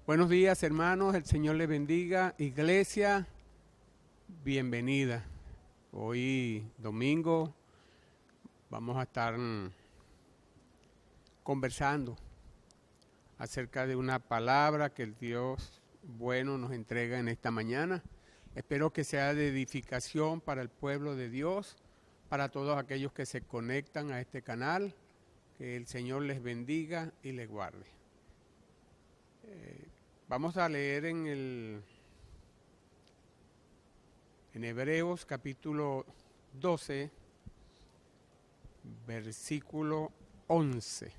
Buenos días, hermanos, el Señor les bendiga. Iglesia, bienvenida. Hoy domingo vamos a estar conversando acerca de una palabra que el Dios bueno nos entrega en esta mañana. Espero que sea de edificación para el pueblo de Dios, para todos aquellos que se conectan a este canal. Que el Señor les bendiga y les guarde. Vamos a leer en Hebreos capítulo 12, versículo 11.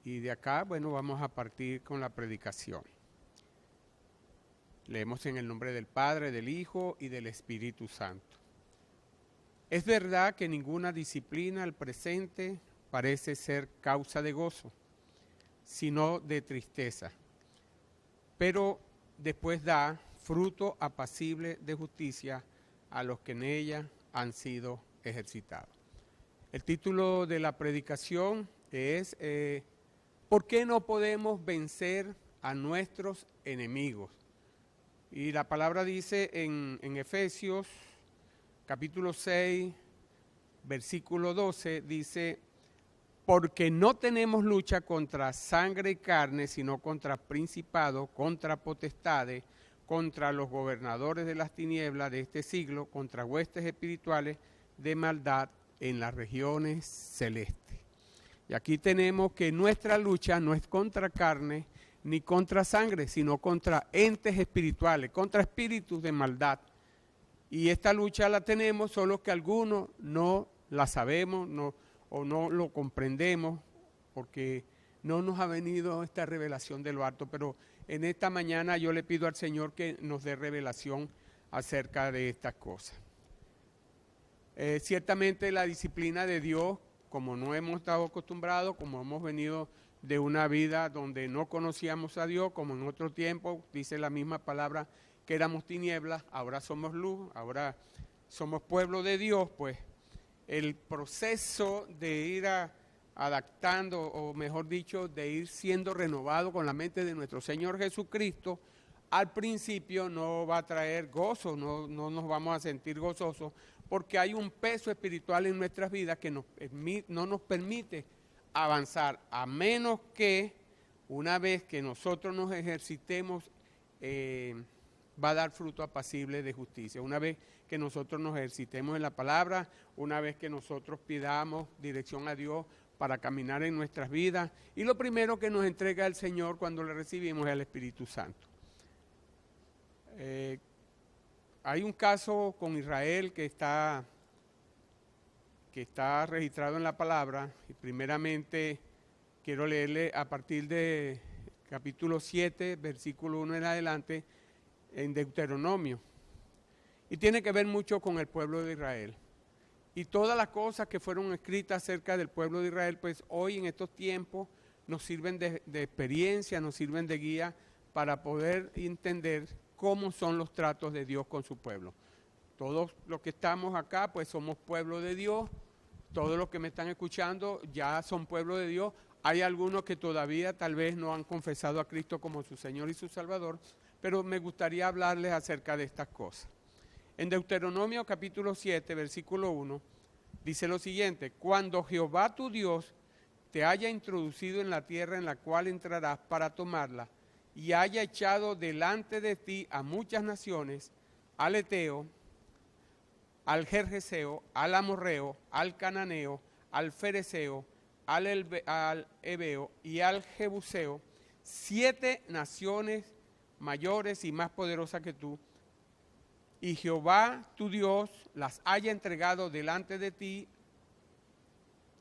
Y de acá, bueno, vamos a partir con la predicación. Leemos en el nombre del Padre, del Hijo y del Espíritu Santo. Es verdad que ninguna disciplina al presente parece ser causa de gozo, sino de tristeza. Pero después da fruto apacible de justicia a los que en ella han sido ejercitados. El título de la predicación es ¿por qué no podemos vencer a nuestros enemigos? Y la palabra dice en Efesios capítulo 6, versículo 12, dice: porque no tenemos lucha contra sangre y carne, sino contra principados, contra potestades, contra los gobernadores de las tinieblas de este siglo, contra huestes espirituales de maldad en las regiones celestes. Y aquí tenemos que nuestra lucha no es contra carne ni contra sangre, sino contra entes espirituales, contra espíritus de maldad. Y esta lucha la tenemos, solo que algunos no la sabemos, o no lo comprendemos, porque no nos ha venido esta revelación de lo alto, pero en esta mañana yo le pido al Señor que nos dé revelación acerca de estas cosas. Ciertamente la disciplina de Dios, como no hemos estado acostumbrados, como hemos venido de una vida donde no conocíamos a Dios, como en otro tiempo, dice la misma palabra, que éramos tinieblas, ahora somos luz, ahora somos pueblo de Dios, pues el proceso de ir adaptando, o mejor dicho, de ir siendo renovado con la mente de nuestro Señor Jesucristo, al principio no va a traer gozo, no nos vamos a sentir gozosos, porque hay un peso espiritual en nuestras vidas que no nos permite avanzar, a menos que una vez que nosotros nos ejercitemos, va a dar fruto apacible de justicia. Una vez que nosotros nos ejercitemos en la palabra, una vez que nosotros pidamos dirección a Dios para caminar en nuestras vidas, y lo primero que nos entrega el Señor cuando le recibimos es el Espíritu Santo. Hay un caso con Israel que está registrado en la palabra, y primeramente quiero leerle a partir de capítulo 7, versículo 1 en adelante, en Deuteronomio, y tiene que ver mucho con el pueblo de Israel. Y todas las cosas que fueron escritas acerca del pueblo de Israel, pues hoy en estos tiempos nos sirven de experiencia, nos sirven de guía para poder entender cómo son los tratos de Dios con su pueblo. Todos los que estamos acá, pues somos pueblo de Dios. Todos los que me están escuchando ya son pueblo de Dios. Hay algunos que todavía tal vez no han confesado a Cristo como su Señor y su Salvador, pero me gustaría hablarles acerca de estas cosas. En Deuteronomio capítulo 7, versículo 1, dice lo siguiente: cuando Jehová tu Dios te haya introducido en la tierra en la cual entrarás para tomarla, y haya echado delante de ti a muchas naciones, al Eteo, al Gergeseo, al Amorreo, al Cananeo, al Fereseo, al Ebeo y al Jebuseo, 7 naciones mayores y más poderosas que tú, y Jehová tu Dios las haya entregado delante de ti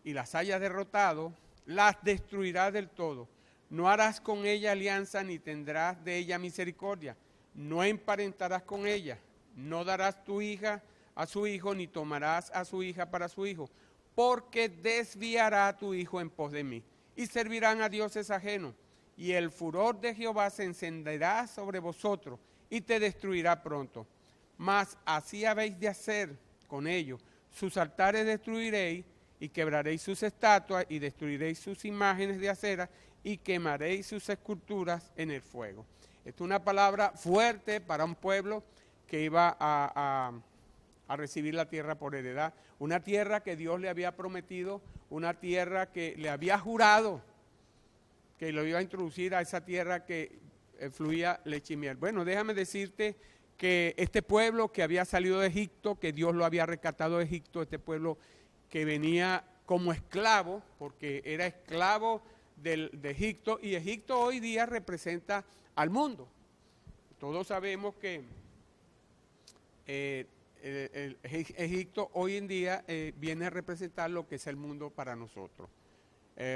y las hayas derrotado, las destruirás del todo. No harás con ella alianza ni tendrás de ella misericordia. No emparentarás con ella. No darás tu hija a su hijo, ni tomarás a su hija para su hijo, porque desviará a tu hijo en pos de mí, y servirán a dioses ajenos. Y el furor de Jehová se encenderá sobre vosotros, y te destruirá pronto. Mas así habéis de hacer con ellos. Sus altares destruiréis, y quebraréis sus estatuas, y destruiréis sus imágenes de acera, y quemaréis sus esculturas en el fuego. Esta es una palabra fuerte para un pueblo que iba a recibir la tierra por heredad. Una tierra que Dios le había prometido, una tierra que le había jurado que lo iba a introducir a esa tierra que fluía leche y miel. Bueno, déjame decirte que este pueblo que había salido de Egipto, que Dios lo había rescatado de Egipto, este pueblo que venía como esclavo, porque era esclavo de Egipto, y Egipto hoy día representa al mundo. Todos sabemos que Egipto hoy en día viene a representar lo que es el mundo para nosotros.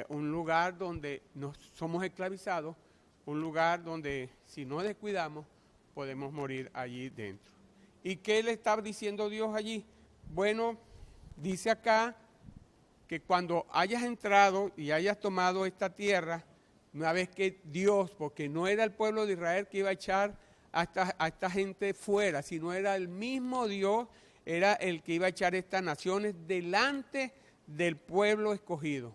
Un lugar donde nos somos esclavizados, un lugar donde si no descuidamos podemos morir allí dentro. ¿Y qué le está diciendo Dios allí? Bueno, dice acá que cuando hayas entrado y hayas tomado esta tierra, una vez que Dios, porque no era el pueblo de Israel que iba a echar a esta gente fuera, sino era el mismo Dios, era el que iba a echar estas naciones delante del pueblo escogido.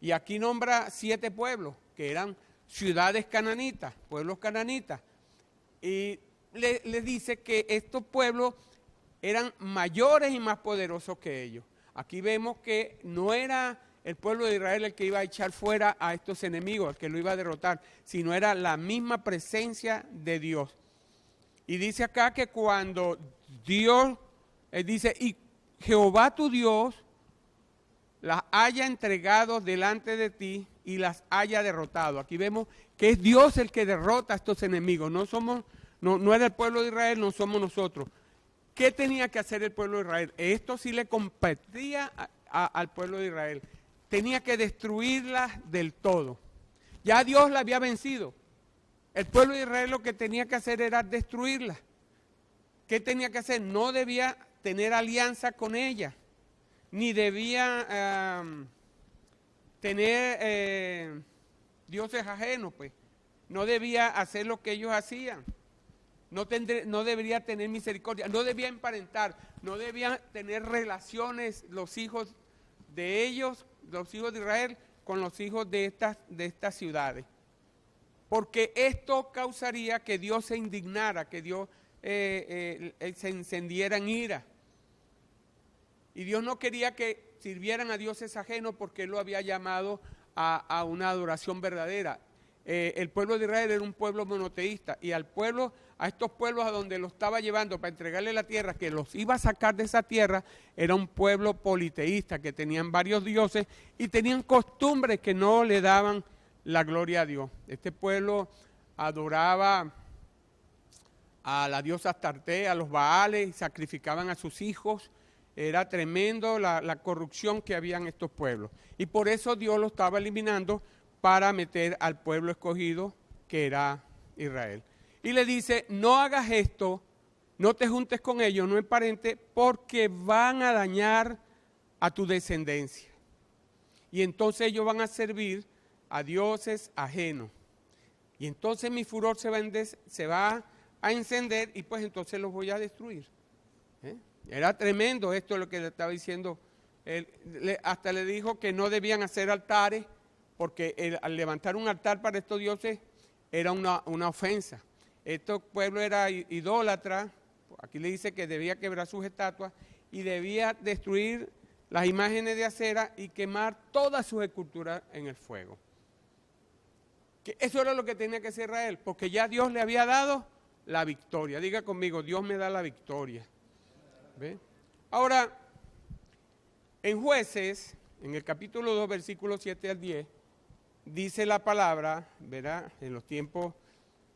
Y aquí nombra 7 pueblos, que eran ciudades cananitas, pueblos cananitas. Y les dice que estos pueblos eran mayores y más poderosos que ellos. Aquí vemos que no era el pueblo de Israel el que iba a echar fuera a estos enemigos, el que lo iba a derrotar, sino era la misma presencia de Dios. Y dice acá que cuando Dios, dice, y Jehová tu Dios las haya entregado delante de ti y las haya derrotado. Aquí vemos que es Dios el que derrota a estos enemigos, no era el pueblo de Israel, no somos nosotros. ¿Qué tenía que hacer el pueblo de Israel? Esto sí le competía al pueblo de Israel. Tenía que destruirlas del todo. Ya Dios la había vencido. El pueblo de Israel lo que tenía que hacer era destruirlas. ¿Qué tenía que hacer? No debía tener alianza con ella, ni debía tener dioses ajenos, pues. No debía hacer lo que ellos hacían. No debería tener misericordia, no debía emparentar, no debían tener relaciones los hijos de ellos, los hijos de Israel, con los hijos de estas ciudades. Porque esto causaría que Dios se indignara, que Dios se encendiera en ira. Y Dios no quería que sirvieran a dioses ajenos porque Él lo había llamado a una adoración verdadera. El pueblo de Israel era un pueblo monoteísta, y a estos pueblos a donde los estaba llevando para entregarle la tierra, que los iba a sacar de esa tierra, era un pueblo politeísta, que tenían varios dioses y tenían costumbres que no le daban la gloria a Dios. Este pueblo adoraba a la diosa Astarte, a los Baales, y sacrificaban a sus hijos. Era tremendo la corrupción que había en estos pueblos. Y por eso Dios lo estaba eliminando para meter al pueblo escogido, que era Israel. Y le dice, no hagas esto, no te juntes con ellos, no emparentes, porque van a dañar a tu descendencia. Y entonces ellos van a servir a dioses ajenos. Y entonces mi furor se va a encender, y pues entonces los voy a destruir. Era tremendo esto lo que le estaba diciendo. Hasta le dijo que no debían hacer altares, porque al levantar un altar para estos dioses era una ofensa. Este pueblo era idólatra. Aquí le dice que debía quebrar sus estatuas y debía destruir las imágenes de acera y quemar todas sus esculturas en el fuego. Que eso era lo que tenía que hacer Israel, porque ya Dios le había dado la victoria. Diga conmigo, Dios me da la victoria. ¿Ve? Ahora, en Jueces, en el capítulo 2, versículos 7 al 10, dice la palabra, ¿verdad? En los tiempos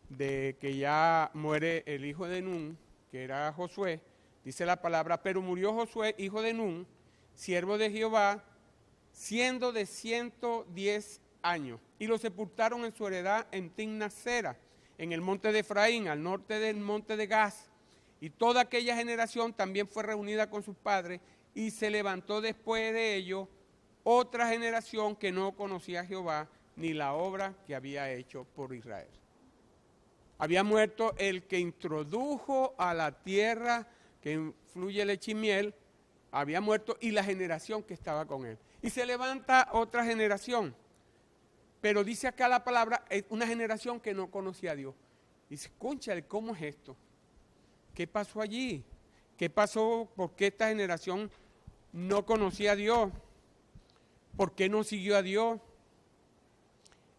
de que ya muere el hijo de Nun, que era Josué, dice la palabra, pero murió Josué, hijo de Nun, siervo de Jehová, siendo de 110 años, y lo sepultaron en su heredad en Timnat-Sera, en el monte de Efraín, al norte del monte de Gaz. Y toda aquella generación también fue reunida con sus padres, y se levantó después de ellos otra generación que no conocía a Jehová, ni la obra que había hecho por Israel. Había muerto el que introdujo a la tierra que fluye leche y miel, había muerto, y la generación que estaba con él. Y se levanta otra generación, pero dice acá la palabra, es una generación que no conocía a Dios. Dice, cónchale, ¿cómo es esto? ¿Qué pasó allí? ¿Qué pasó? ¿Por qué esta generación no conocía a Dios? ¿Por qué no siguió a Dios?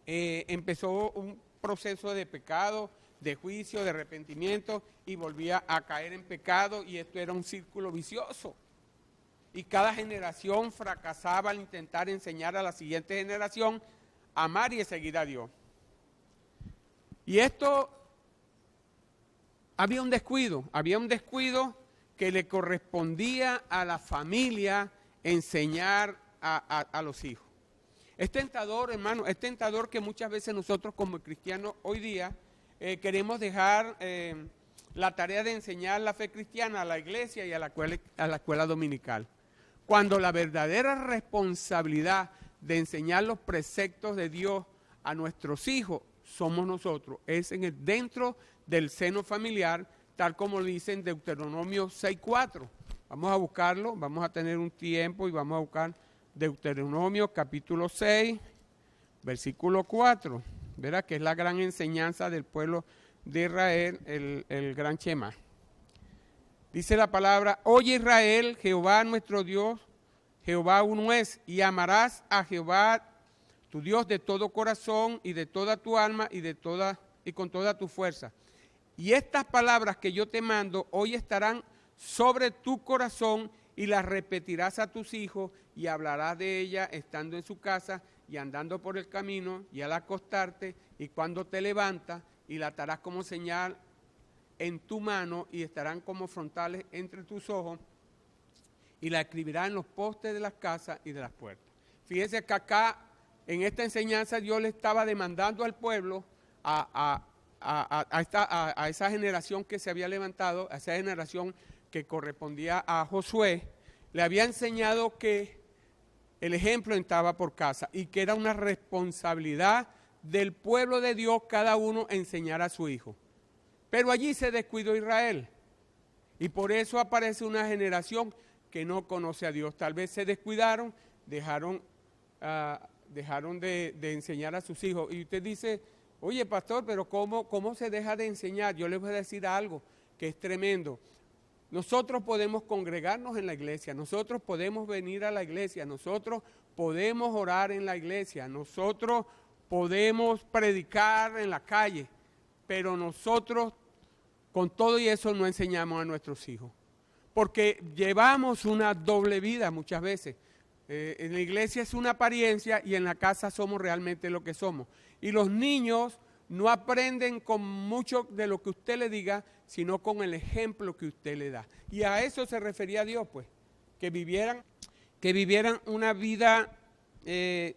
Empezó un proceso de pecado, de juicio, de arrepentimiento, y volvía a caer en pecado, y esto era un círculo vicioso. Y cada generación fracasaba al intentar enseñar a la siguiente generación a amar y a seguir a Dios. Y esto, había un descuido que le correspondía a la familia enseñar a los hijos. Es tentador, hermano, es tentador que muchas veces nosotros como cristianos hoy día queremos dejar la tarea de enseñar la fe cristiana a la iglesia y a la escuela dominical, cuando la verdadera responsabilidad de enseñar los preceptos de Dios a nuestros hijos somos nosotros, es dentro del seno familiar, tal como lo dice en Deuteronomio 6:4. Vamos a buscarlo, vamos a tener un tiempo y vamos a buscar Deuteronomio capítulo 6, versículo 4, ¿verdad? Que es la gran enseñanza del pueblo de Israel, el gran Shema. Dice la palabra, oye Israel, Jehová nuestro Dios, Jehová uno es, y amarás a Jehová tu Dios de todo corazón y de toda tu alma y con toda tu fuerza. Y estas palabras que yo te mando hoy estarán sobre tu corazón, y las repetirás a tus hijos, y hablarás de ellas estando en su casa y andando por el camino y al acostarte y cuando te levantas, y la atarás como señal en tu mano y estarán como frontales entre tus ojos, y la escribirás en los postes de las casas y de las puertas. Fíjense que acá en esta enseñanza Dios le estaba demandando al pueblo, a esa generación que se había levantado, a esa generación que correspondía a Josué, le había enseñado que el ejemplo entraba por casa y que era una responsabilidad del pueblo de Dios cada uno enseñar a su hijo. Pero allí se descuidó Israel, y por eso aparece una generación que no conoce a Dios. Tal vez se descuidaron, dejaron de enseñar a sus hijos. Y usted dice, oye pastor, pero ¿cómo se deja de enseñar? Yo les voy a decir algo que es tremendo. Nosotros podemos congregarnos en la iglesia, nosotros podemos venir a la iglesia, nosotros podemos orar en la iglesia, nosotros podemos predicar en la calle, pero nosotros con todo y eso no enseñamos a nuestros hijos, porque llevamos una doble vida muchas veces. En la iglesia es una apariencia y en la casa somos realmente lo que somos. Y los niños no aprenden con mucho de lo que usted le diga, sino con el ejemplo que usted le da. Y a eso se refería Dios, pues, que vivieran una vida en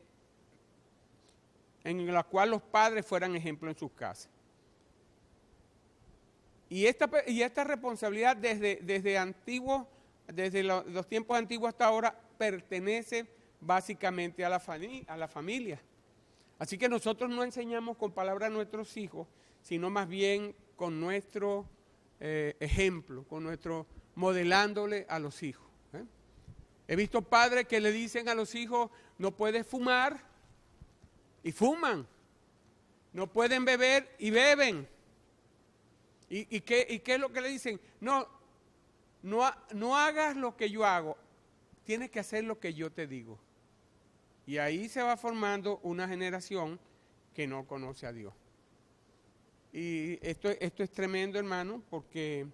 la cual los padres fueran ejemplo en sus casas. Y esta responsabilidad desde los tiempos antiguos hasta ahora pertenece básicamente a la familia. Así que nosotros no enseñamos con palabras a nuestros hijos, sino más bien con nuestro ejemplo, con nuestro modelándole a los hijos. He visto padres que le dicen a los hijos, no puedes fumar, y fuman. No pueden beber, y beben. ¿Y qué es lo que le dicen? No hagas lo que yo hago, tienes que hacer lo que yo te digo. Y ahí se va formando una generación que no conoce a Dios. Y esto es tremendo, hermano, porque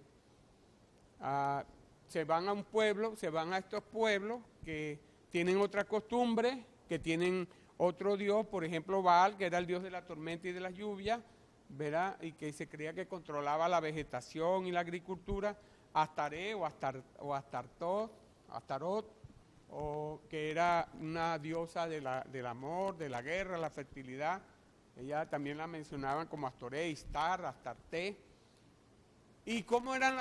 se van a estos pueblos que tienen otra costumbre, que tienen otro Dios, por ejemplo Baal, que era el Dios de la tormenta y de las lluvias, ¿verdad? Y que se creía que controlaba la vegetación y la agricultura, Astaré o Astarot, o que era una diosa del amor, de la guerra, la fertilidad. Ella también la mencionaban como Astoré, Istar, Astarte. ¿Y cómo eran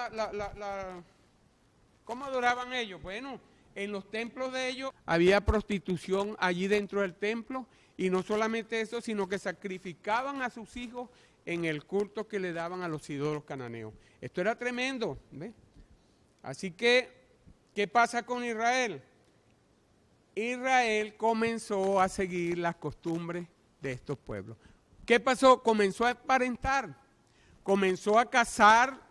cómo adoraban ellos? Bueno, en los templos de ellos había prostitución allí dentro del templo, y no solamente eso, sino que sacrificaban a sus hijos en el culto que le daban a los ídolos cananeos. Esto era tremendo, ¿ves? Así que, ¿qué pasa con Israel? Israel comenzó a seguir las costumbres de estos pueblos. ¿Qué pasó? Comenzó a emparentar, comenzó a casar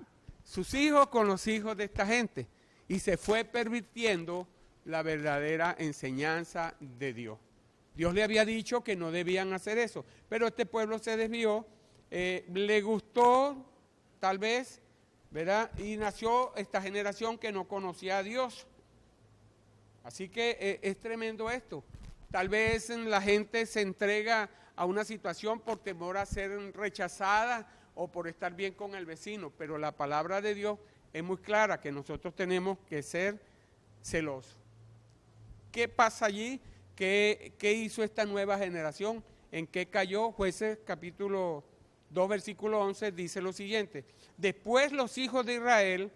sus hijos con los hijos de esta gente, y se fue pervirtiendo la verdadera enseñanza de Dios. Dios le había dicho que no debían hacer eso, pero este pueblo se desvió, le gustó tal vez, ¿verdad? Y nació esta generación que no conocía a Dios. Así que es tremendo esto. Tal vez la gente se entrega a una situación por temor a ser rechazada o por estar bien con el vecino, pero la palabra de Dios es muy clara, que nosotros tenemos que ser celosos. ¿Qué pasa allí? ¿Qué hizo esta nueva generación? ¿En qué cayó? Jueces capítulo 2, versículo 11 dice lo siguiente: después los hijos de Israel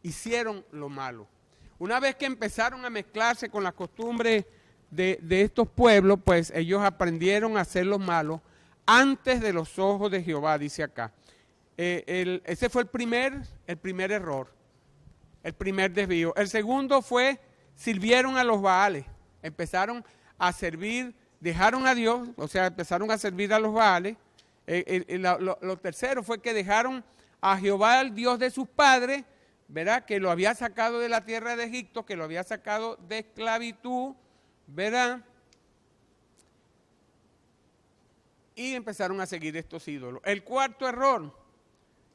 hicieron lo malo. Una vez que empezaron a mezclarse con las costumbres de estos pueblos, pues ellos aprendieron a hacer lo malo antes de los ojos de Jehová, dice acá. Ese fue el primer error, el primer desvío. El segundo fue, sirvieron a los Baales, empezaron a servir, dejaron a Dios, o sea, empezaron a servir a los Baales. Lo tercero fue que dejaron a Jehová, el Dios de sus padres, ¿verdad? Que lo había sacado de la tierra de Egipto, que lo había sacado de esclavitud, ¿verdad? Y empezaron a seguir estos ídolos. El cuarto error,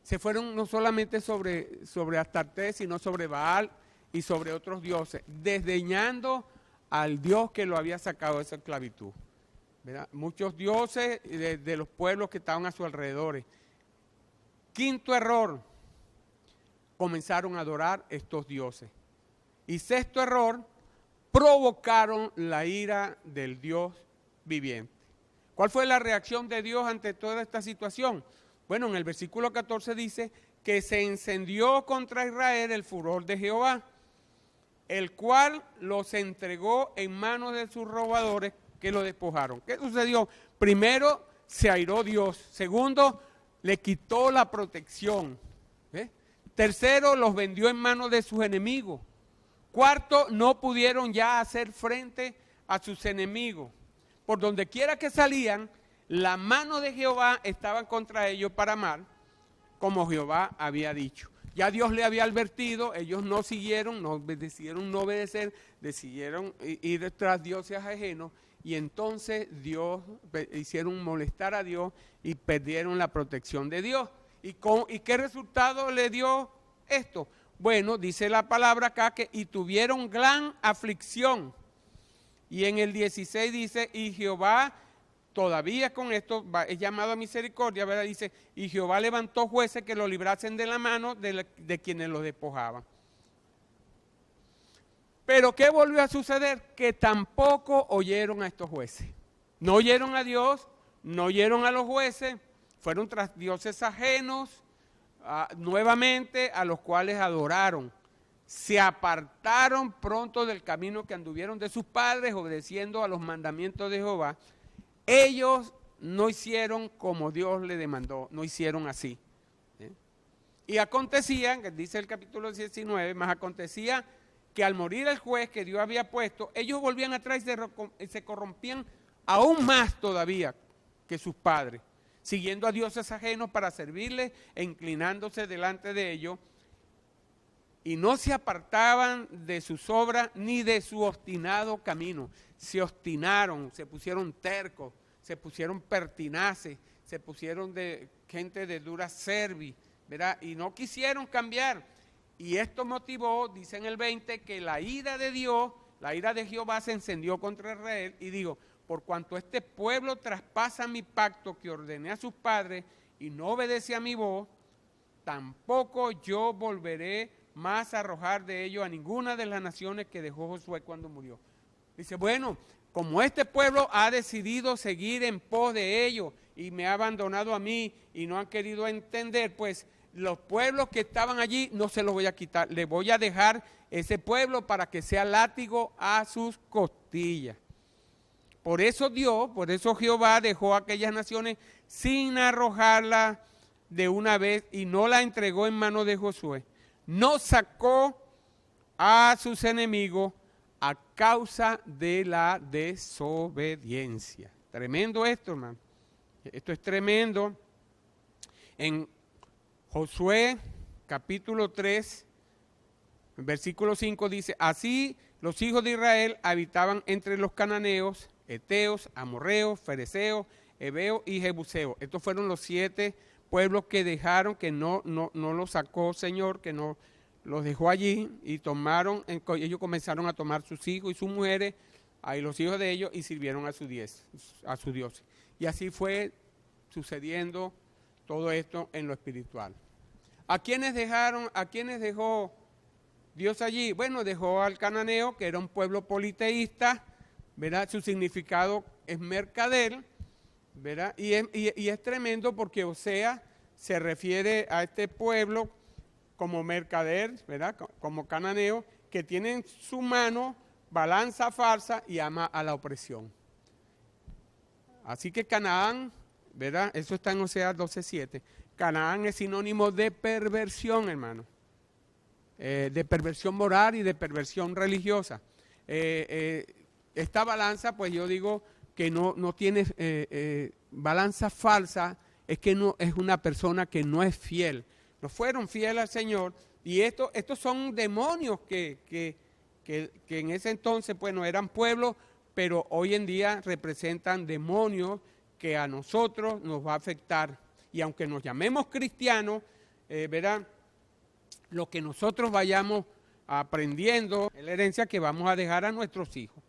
se fueron no solamente sobre Astarte, sino sobre Baal y sobre otros dioses, desdeñando al Dios que lo había sacado de esa esclavitud, ¿verdad? Muchos dioses de los pueblos que estaban a su alrededor. Quinto error, comenzaron a adorar estos dioses. Y sexto error, provocaron la ira del Dios viviente. ¿Cuál fue la reacción de Dios ante toda esta situación? Bueno, en el versículo 14 dice que se encendió contra Israel el furor de Jehová, el cual los entregó en manos de sus robadores que lo despojaron. ¿Qué sucedió? Primero, se airó Dios. Segundo, le quitó la protección. Tercero, los vendió en manos de sus enemigos. Cuarto, no pudieron ya hacer frente a sus enemigos. Por donde quiera que salían, la mano de Jehová estaba contra ellos para mal, como Jehová había dicho. Ya Dios le había advertido, ellos no siguieron, decidieron no obedecer, decidieron ir tras dioses ajenos, y entonces hicieron molestar a Dios y perdieron la protección de Dios. ¿Y qué resultado le dio esto? Bueno, dice la palabra acá que y tuvieron gran aflicción. Y en el 16 dice, y Jehová, todavía con esto, es llamado a misericordia, ¿verdad? Dice, y Jehová levantó jueces que lo librasen de la mano de quienes lo despojaban. Pero ¿qué volvió a suceder? Que tampoco oyeron a estos jueces. No oyeron a Dios, no oyeron a los jueces, fueron tras dioses ajenos, nuevamente a los cuales adoraron. Se apartaron pronto del camino que anduvieron de sus padres, obedeciendo a los mandamientos de Jehová. Ellos no hicieron como Dios le demandó, no hicieron así. Y acontecía, que dice el capítulo 19, más acontecía que al morir el juez que Dios había puesto, ellos volvían atrás y se corrompían aún más todavía que sus padres, siguiendo a dioses ajenos para servirles e inclinándose delante de ellos, y no se apartaban de sus obras ni de su obstinado camino. Se obstinaron, se pusieron tercos, se pusieron pertinaces, se pusieron de gente de dura cerviz, ¿verdad? Y no quisieron cambiar. Y esto motivó, dice en el 20, que la ira de Dios, la ira de Jehová se encendió contra Israel, y digo, por cuanto este pueblo traspasa mi pacto que ordené a sus padres y no obedece a mi voz, tampoco yo volveré más arrojar de ellos a ninguna de las naciones que dejó Josué cuando murió. Dice, bueno, como este pueblo ha decidido seguir en pos de ellos y me ha abandonado a mí y no han querido entender, pues los pueblos que estaban allí no se los voy a quitar. Les voy a dejar ese pueblo para que sea látigo a sus costillas. Por eso Jehová dejó a aquellas naciones sin arrojarlas de una vez y no la entregó en manos de Josué. No sacó a sus enemigos a causa de la desobediencia. Tremendo esto, hermano. Esto es tremendo. En Josué capítulo 3, versículo 5 dice, así los hijos de Israel habitaban entre los cananeos, heteos, amorreos, fereceos, heveos y jebuseos. Estos fueron los 7 pueblos que dejaron, que no los sacó Señor, que no los dejó allí y ellos comenzaron a tomar sus hijos y sus mujeres, ahí los hijos de ellos, y sirvieron a su dioses. Y así fue sucediendo todo esto en lo espiritual. ¿A quiénes dejó Dios allí? Bueno, dejó al cananeo, que era un pueblo politeísta, ¿verdad? Su significado es mercader, ¿verdad? Y es tremendo porque Osea se refiere a este pueblo como mercader, ¿verdad? Como cananeo, que tiene en su mano balanza falsa y ama a la opresión. Así que Canaán, ¿verdad? Eso está en Oseas 12:7. Canaán es sinónimo de perversión, hermano. De perversión moral y de perversión religiosa. Esta balanza, pues yo digo que no tiene balanza falsa, es que no es una persona que no es fiel. No fueron fieles al Señor, y estos son demonios que en ese entonces, pues no eran pueblos, pero hoy en día representan demonios que a nosotros nos va a afectar. Y aunque nos llamemos cristianos, ¿verdad? Lo que nosotros vayamos aprendiendo es la herencia que vamos a dejar a nuestros hijos.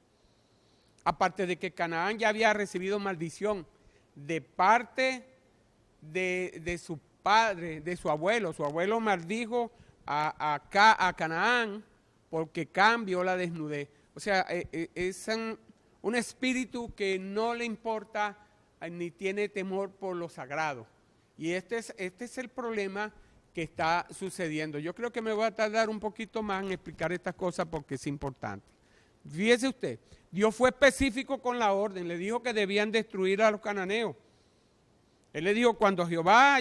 Aparte de que Canaán ya había recibido maldición de parte de su padre, de su abuelo. Su abuelo maldijo a Canaán porque cambió la desnudez. O sea, es un espíritu que no le importa ni tiene temor por lo sagrado. Y este es el problema que está sucediendo. Yo creo que me voy a tardar un poquito más en explicar estas cosas porque es importante. Fíjese usted, Dios fue específico con la orden, le dijo que debían destruir a los cananeos. Él le dijo, cuando Jehová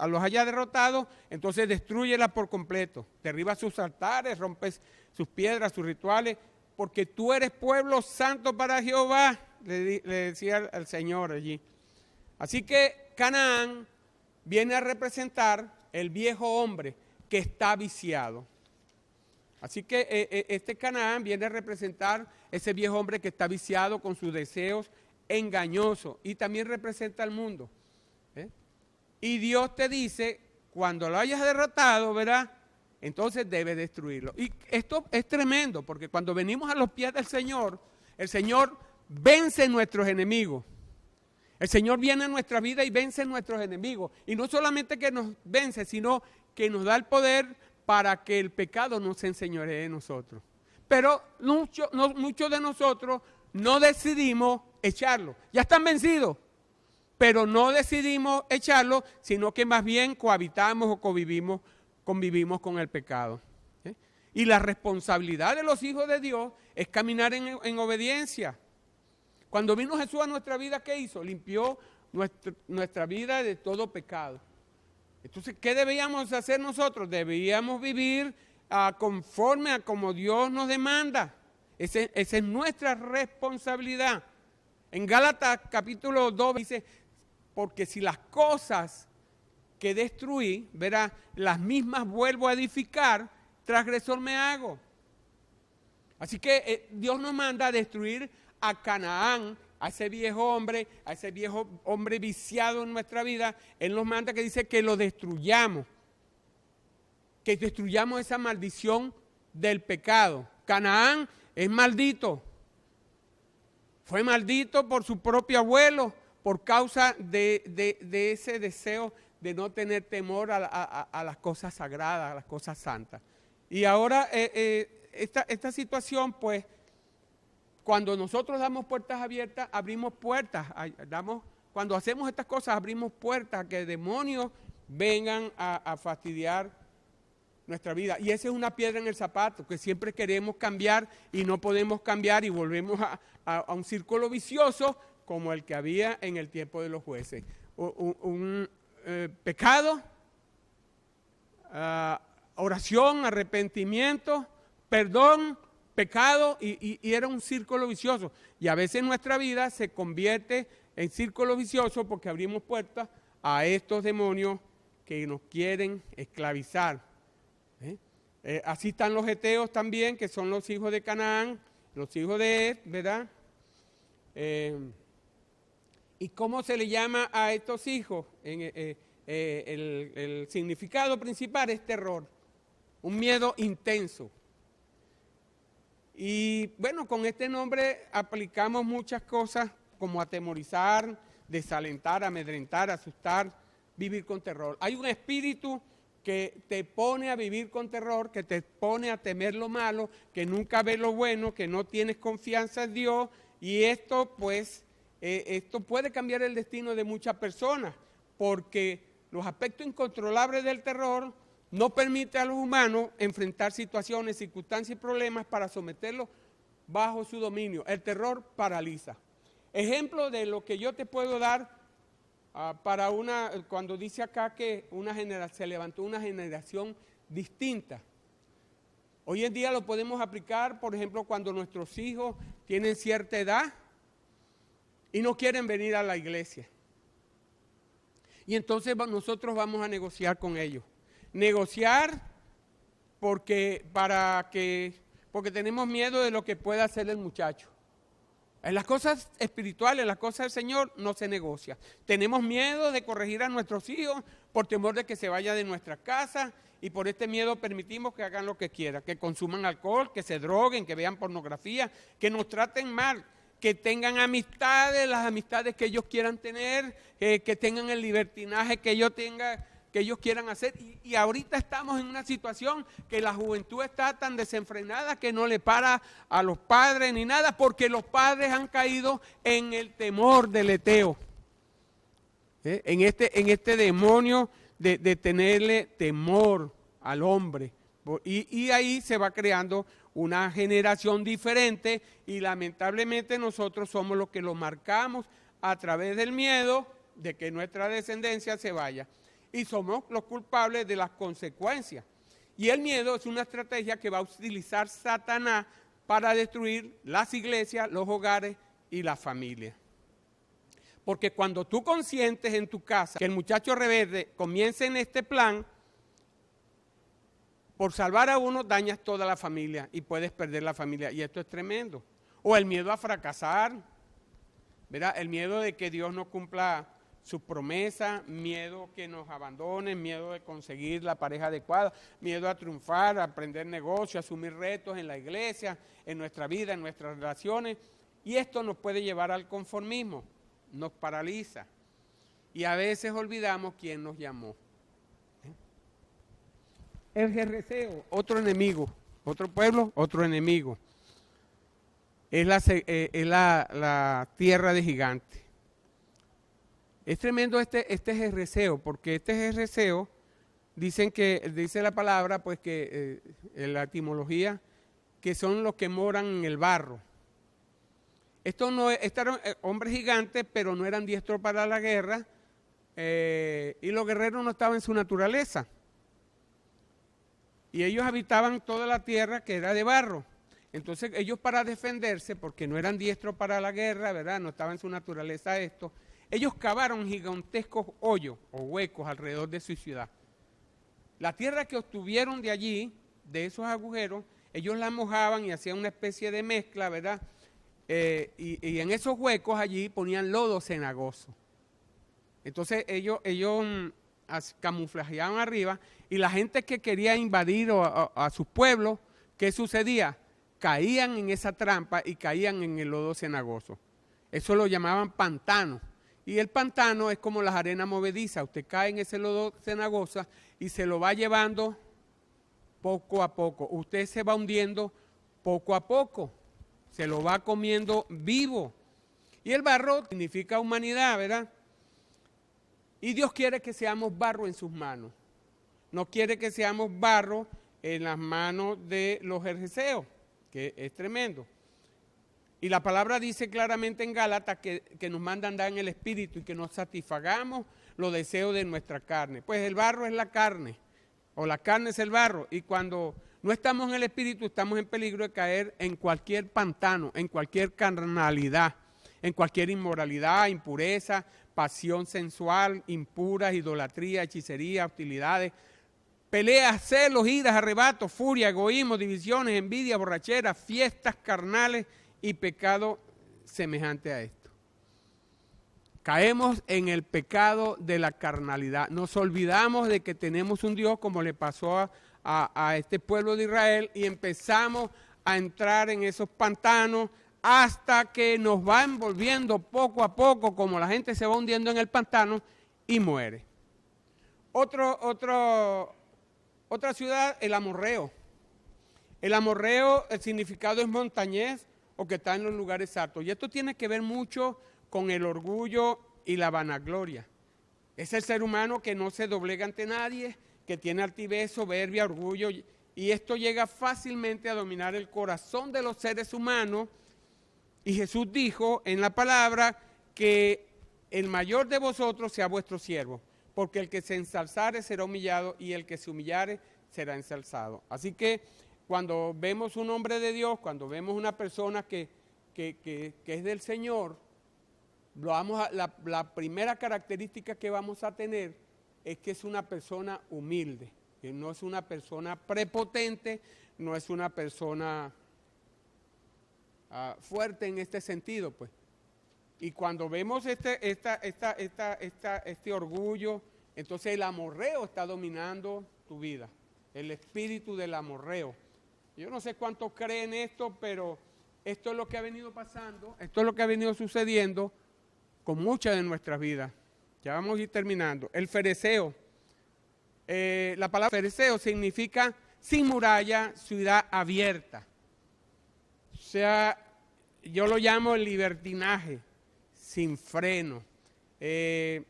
los haya derrotado, entonces destrúyelas por completo. Derriba sus altares, rompes sus piedras, sus rituales, porque tú eres pueblo santo para Jehová, le decía al Señor allí. Así que Canaán viene a representar el viejo hombre que está viciado. Así que este Canaán viene a representar ese viejo hombre que está viciado con sus deseos engañosos, y también representa al mundo. Y Dios te dice, cuando lo hayas derrotado, ¿verdad? Entonces debe destruirlo. Y esto es tremendo, porque cuando venimos a los pies del Señor, el Señor vence nuestros enemigos. El Señor viene a nuestra vida y vence nuestros enemigos. Y no solamente que nos vence, sino que nos da el poder para que el pecado no se enseñoree de nosotros. Pero muchos de nosotros no decidimos echarlo. Ya están vencidos, pero no decidimos echarlo, sino que más bien cohabitamos o convivimos con el pecado. Y la responsabilidad de los hijos de Dios es caminar en obediencia. Cuando vino Jesús a nuestra vida, ¿qué hizo? Limpió nuestra vida de todo pecado. Entonces, ¿qué debíamos hacer nosotros? Debíamos vivir conforme a como Dios nos demanda. Esa es nuestra responsabilidad. En Gálatas capítulo 2 dice, porque si las cosas que destruí, verá, las mismas vuelvo a edificar, transgresor me hago. Así que Dios nos manda a destruir a Canaán, a ese viejo hombre viciado en nuestra vida. Él nos manda que dice que lo destruyamos, que destruyamos esa maldición del pecado. Canaán es maldito, fue maldito por su propio abuelo, por causa de ese deseo de no tener temor a las cosas sagradas, a las cosas santas. Y ahora esta situación, pues, cuando nosotros damos puertas abiertas, abrimos puertas, cuando hacemos estas cosas, abrimos puertas a que demonios vengan a fastidiar nuestra vida. Y esa es una piedra en el zapato, que siempre queremos cambiar y no podemos cambiar y volvemos a un círculo vicioso como el que había en el tiempo de los jueces. Un pecado, oración, arrepentimiento, perdón, pecado, y era un círculo vicioso. Y a veces nuestra vida se convierte en círculo vicioso porque abrimos puertas a estos demonios que nos quieren esclavizar. Así están los heteos también, que son los hijos de Canaán, los hijos de Ed, ¿verdad? ¿Y cómo se le llama a estos hijos? El significado principal es terror, un miedo intenso. Y bueno, con este nombre aplicamos muchas cosas como atemorizar, desalentar, amedrentar, asustar, vivir con terror. Hay un espíritu que te pone a vivir con terror, que te pone a temer lo malo, que nunca ve lo bueno, que no tienes confianza en Dios, y esto pues, esto puede cambiar el destino de muchas personas, porque los aspectos incontrolables del terror no permiten a los humanos enfrentar situaciones, circunstancias y problemas para someterlos bajo su dominio. El terror paraliza. Ejemplo de lo que yo te puedo dar cuando dice acá que se levantó una generación distinta. Hoy en día lo podemos aplicar, por ejemplo, cuando nuestros hijos tienen cierta edad y no quieren venir a la iglesia. Y entonces nosotros vamos a negociar con ellos. Negociar porque tenemos miedo de lo que pueda hacer el muchacho. En las cosas espirituales, en las cosas del Señor, no se negocia. Tenemos miedo de corregir a nuestros hijos por temor de que se vaya de nuestra casa, y por este miedo permitimos que hagan lo que quieran, que consuman alcohol, que se droguen, que vean pornografía, que nos traten mal, que tengan amistades, las amistades que ellos quieran tener, que tengan el libertinaje que ellos quieran hacer. Y ahorita estamos en una situación que la juventud está tan desenfrenada que no le para a los padres ni nada, porque los padres han caído en el temor del eteo, en este demonio de tenerle temor al hombre. Y ahí se va creando una generación diferente, y lamentablemente nosotros somos los que lo marcamos a través del miedo de que nuestra descendencia se vaya. Y somos los culpables de las consecuencias. Y el miedo es una estrategia que va a utilizar Satanás para destruir las iglesias, los hogares y la familia. Porque cuando tú consientes en tu casa que el muchacho rebelde comience en este plan, por salvar a uno dañas toda la familia y puedes perder la familia. Y esto es tremendo. O el miedo a fracasar, ¿verdad? El miedo de que Dios no cumpla sus promesas, miedo que nos abandonen, miedo de conseguir la pareja adecuada, miedo a triunfar, a aprender negocios, a asumir retos en la iglesia, en nuestra vida, en nuestras relaciones. Y esto nos puede llevar al conformismo, nos paraliza. Y a veces olvidamos quién nos llamó. El jerreseo, otro enemigo, otro pueblo, otro enemigo. Es la tierra de gigantes. Es tremendo este jerreseo, porque este jerreseo, dice la palabra, pues que en la etimología, que son los que moran en el barro. Estos eran hombres gigantes, pero no eran diestros para la guerra, y los guerreros no estaban en su naturaleza. Y ellos habitaban toda la tierra que era de barro. Entonces ellos, para defenderse, porque no eran diestros para la guerra, ¿verdad? No estaba en su naturaleza esto, ellos cavaron gigantescos hoyos o huecos alrededor de su ciudad. La tierra que obtuvieron de allí, de esos agujeros, ellos la mojaban y hacían una especie de mezcla, ¿verdad? Y en esos huecos allí ponían lodo cenagoso. Entonces ellos camuflajeaban arriba, y la gente que quería invadir a sus pueblos, ¿qué sucedía? Caían en esa trampa y caían en el lodo cenagoso. Eso lo llamaban pantano. Y el pantano es como las arenas movedizas. Usted cae en ese lodo cenagoso y se lo va llevando poco a poco. Usted se va hundiendo poco a poco. Se lo va comiendo vivo. Y el barro significa humanidad, ¿verdad? Y Dios quiere que seamos barro en sus manos. No quiere que seamos barro en las manos de los herjeseos, que es tremendo. Y la palabra dice claramente en Gálatas que nos manda andar en el Espíritu y que nos satisfagamos los deseos de nuestra carne. Pues el barro es la carne, o la carne es el barro. Y cuando no estamos en el Espíritu, estamos en peligro de caer en cualquier pantano, en cualquier carnalidad, en cualquier inmoralidad, impureza, pasión sensual, impuras, idolatría, hechicería, hostilidades, peleas, celos, iras, arrebatos, furia, egoísmo, divisiones, envidia, borrachera, fiestas carnales y pecado semejante a esto. Caemos en el pecado de la carnalidad. Nos olvidamos de que tenemos un Dios, como le pasó a este pueblo de Israel, y empezamos a entrar en esos pantanos hasta que nos va envolviendo poco a poco, como la gente se va hundiendo en el pantano y muere. Otra ciudad, el amorreo. El amorreo, el significado es montañés o que está en los lugares altos. Y esto tiene que ver mucho con el orgullo y la vanagloria. Es el ser humano que no se doblega ante nadie, que tiene altivez, soberbia, orgullo. Y esto llega fácilmente a dominar el corazón de los seres humanos. Y Jesús dijo en la palabra que el mayor de vosotros sea vuestro siervo, porque el que se ensalzare será humillado y el que se humillare será ensalzado. Así que cuando vemos un hombre de Dios, cuando vemos una persona que es del Señor, la primera característica que vamos a tener es que es una persona humilde, que no es una persona prepotente, no es una persona fuerte en este sentido, pues. Y cuando vemos este orgullo, entonces el amorreo está dominando tu vida, el espíritu del amorreo. Yo no sé cuántos creen esto, pero esto es lo que ha venido pasando, esto es lo que ha venido sucediendo con muchas de nuestras vidas. Ya vamos a ir terminando. El fereceo, la palabra fereceo significa sin muralla, ciudad abierta. O sea, yo lo llamo el libertinaje, sin freno. El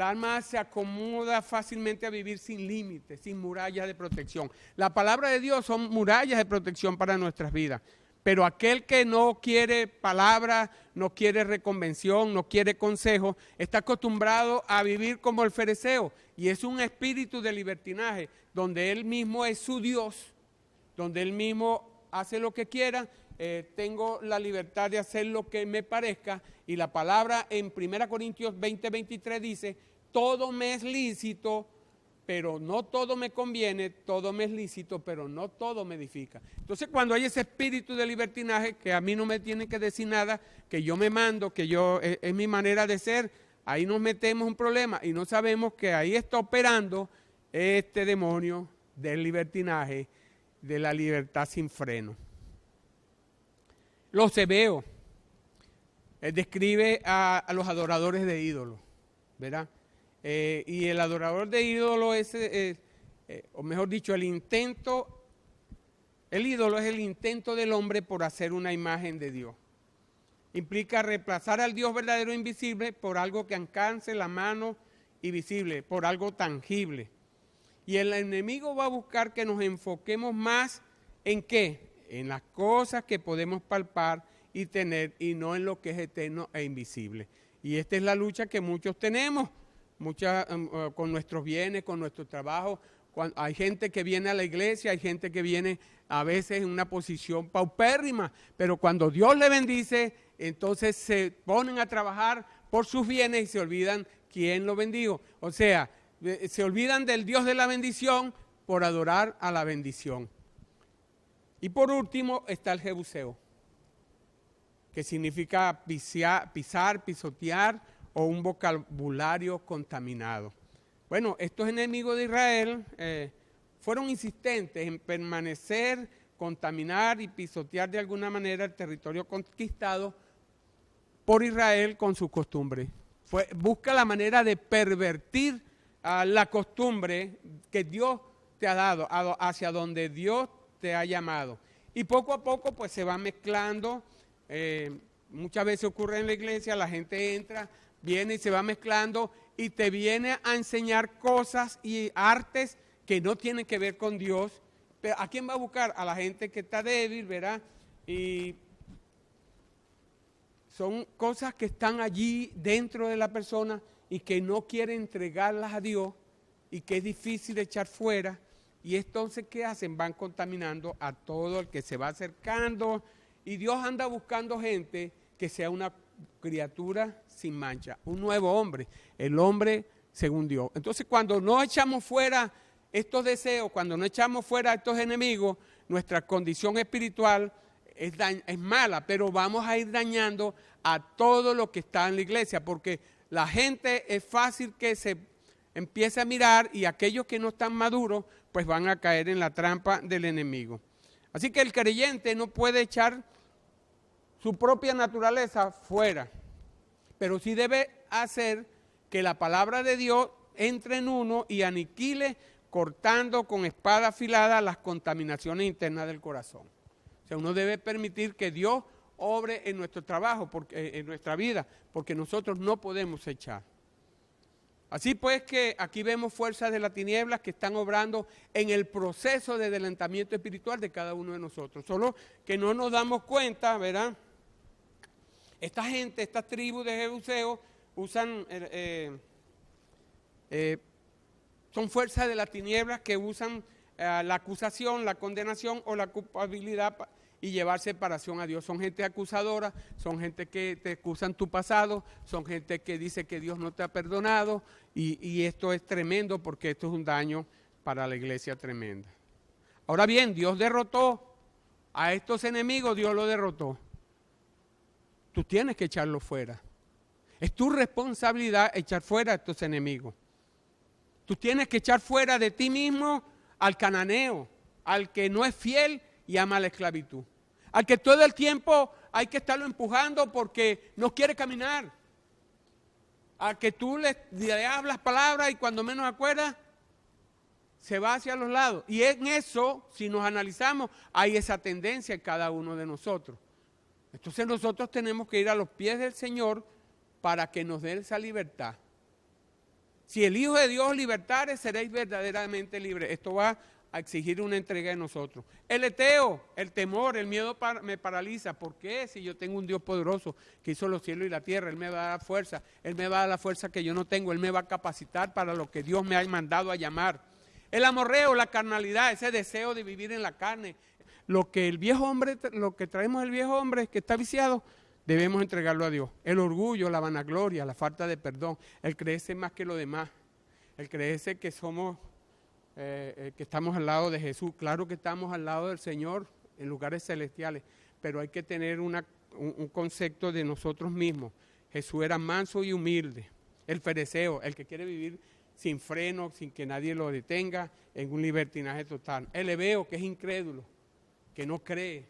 alma se acomoda fácilmente a vivir sin límites, sin murallas de protección. La palabra de Dios son murallas de protección para nuestras vidas. Pero aquel que no quiere palabra, no quiere reconvención, no quiere consejo, está acostumbrado a vivir como el fereceo. Y es un espíritu de libertinaje, donde él mismo es su Dios, donde él mismo hace lo que quiera. Tengo la libertad de hacer lo que me parezca, y la palabra en 1 Corintios 20:23 dice, todo me es lícito, pero no todo me conviene, todo me es lícito, pero no todo me edifica. Entonces cuando hay ese espíritu de libertinaje, que a mí no me tiene que decir nada, que yo me mando, que es mi manera de ser, ahí nos metemos un problema y no sabemos que ahí está operando este demonio del libertinaje, de la libertad sin freno. Los ebeos, describe a los adoradores de ídolos, ¿verdad? Y el adorador de ídolos es, o mejor dicho, el ídolo es el intento del hombre por hacer una imagen de Dios. Implica reemplazar al Dios verdadero e invisible por algo que alcance la mano y visible, por algo tangible. Y el enemigo va a buscar que nos enfoquemos más en ¿qué? En las cosas que podemos palpar y tener, y no en lo que es eterno e invisible. Y esta es la lucha que muchos tenemos, con nuestros bienes, con nuestro trabajo. Hay gente que viene a la iglesia, hay gente que viene a veces en una posición paupérrima, pero cuando Dios le bendice, entonces se ponen a trabajar por sus bienes y se olvidan quién lo bendijo. O sea, se olvidan del Dios de la bendición por adorar a la bendición. Y por último está el jebuseo, que significa pisar, pisotear, o un vocabulario contaminado. Bueno, estos enemigos de Israel fueron insistentes en permanecer, contaminar y pisotear de alguna manera el territorio conquistado por Israel con sus costumbres. Busca la manera de pervertir la costumbre que Dios te ha dado, hacia donde Dios te ha llamado. Y poco a poco pues se va mezclando. Muchas veces ocurre en la iglesia, la gente entra, viene y se va mezclando y te viene a enseñar cosas y artes que no tienen que ver con Dios. Pero ¿a quién va a buscar? A la gente que está débil, ¿verdad? Y son cosas que están allí dentro de la persona y que no quiere entregarlas a Dios y que es difícil echar fuera. Y entonces, ¿qué hacen? Van contaminando a todo el que se va acercando. Y Dios anda buscando gente que sea una criatura sin mancha, un nuevo hombre, el hombre según Dios. Entonces, cuando no echamos fuera estos deseos, cuando no echamos fuera estos enemigos, nuestra condición espiritual es mala, pero vamos a ir dañando a todo lo que está en la iglesia, porque la gente es fácil que se empiece a mirar y aquellos que no están maduros, pues van a caer en la trampa del enemigo. Así que el creyente no puede echar su propia naturaleza fuera, pero sí debe hacer que la palabra de Dios entre en uno y aniquile, cortando con espada afilada las contaminaciones internas del corazón. O sea, uno debe permitir que Dios obre en nuestro trabajo, en nuestra vida, porque nosotros no podemos echar. Así pues que aquí vemos fuerzas de las tinieblas que están obrando en el proceso de adelantamiento espiritual de cada uno de nosotros. Solo que no nos damos cuenta, ¿verdad? Esta gente, estas tribus de Jebuseos usan, son fuerzas de las tinieblas que usan la acusación, la condenación o la culpabilidad y llevar separación a Dios. Son gente acusadora, son gente que te acusan tu pasado, son gente que dice que Dios no te ha perdonado y esto es tremendo porque esto es un daño para la iglesia tremenda. Ahora bien, Dios derrotó a estos enemigos, Dios los derrotó. Tú tienes que echarlos fuera. Es tu responsabilidad echar fuera a estos enemigos. Tú tienes que echar fuera de ti mismo al cananeo, al que no es fiel y ama la esclavitud. Al que todo el tiempo hay que estarlo empujando porque no quiere caminar. Al que tú le hablas palabras y cuando menos acuerdas, se va hacia los lados. Y en eso, si nos analizamos, hay esa tendencia en cada uno de nosotros. Entonces nosotros tenemos que ir a los pies del Señor para que nos dé esa libertad. Si el Hijo de Dios libertare, seréis verdaderamente libres. Esto va a exigir una entrega de nosotros. El eteo, el temor, el miedo me paraliza. ¿Por qué? Si yo tengo un Dios poderoso que hizo los cielos y la tierra, Él me va a dar fuerza. Él me va a dar la fuerza que yo no tengo. Él me va a capacitar para lo que Dios me ha mandado a llamar. El amorreo, la carnalidad, ese deseo de vivir en la carne. Lo que el viejo hombre, lo que traemos el viejo hombre que está viciado, debemos entregarlo a Dios. El orgullo, la vanagloria, la falta de perdón, el creerse más que lo demás, el creerse que somos, que estamos al lado de Jesús. Claro que estamos al lado del Señor en lugares celestiales, pero hay que tener un concepto de nosotros mismos. Jesús era manso y humilde. El fariseo, el que quiere vivir sin freno, sin que nadie lo detenga, en un libertinaje total. El ebeo, que es incrédulo, que no cree.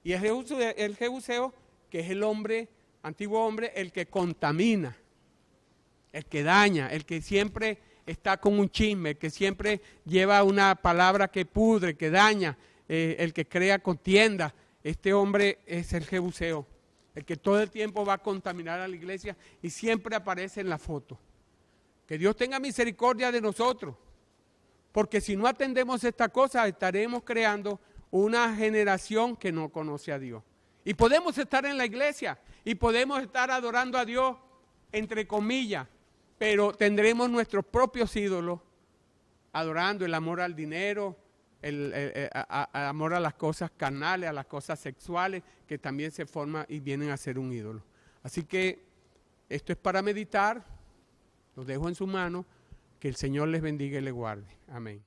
Y el jebuseo, que es el hombre, antiguo hombre, el que contamina, el que daña, el que siempre está con un chisme, el que siempre lleva una palabra que pudre, que daña, el que crea contienda. Este hombre es el jebuseo, el que todo el tiempo va a contaminar a la iglesia y siempre aparece en la foto. Que Dios tenga misericordia de nosotros, porque si no atendemos esta cosa, estaremos creando una generación que no conoce a Dios. Y podemos estar en la iglesia y podemos estar adorando a Dios, entre comillas, pero tendremos nuestros propios ídolos, adorando el amor al dinero, el amor a las cosas carnales, a las cosas sexuales, que también se forman y vienen a ser un ídolo. Así que esto es para meditar, lo dejo en su mano, que el Señor les bendiga y les guarde. Amén.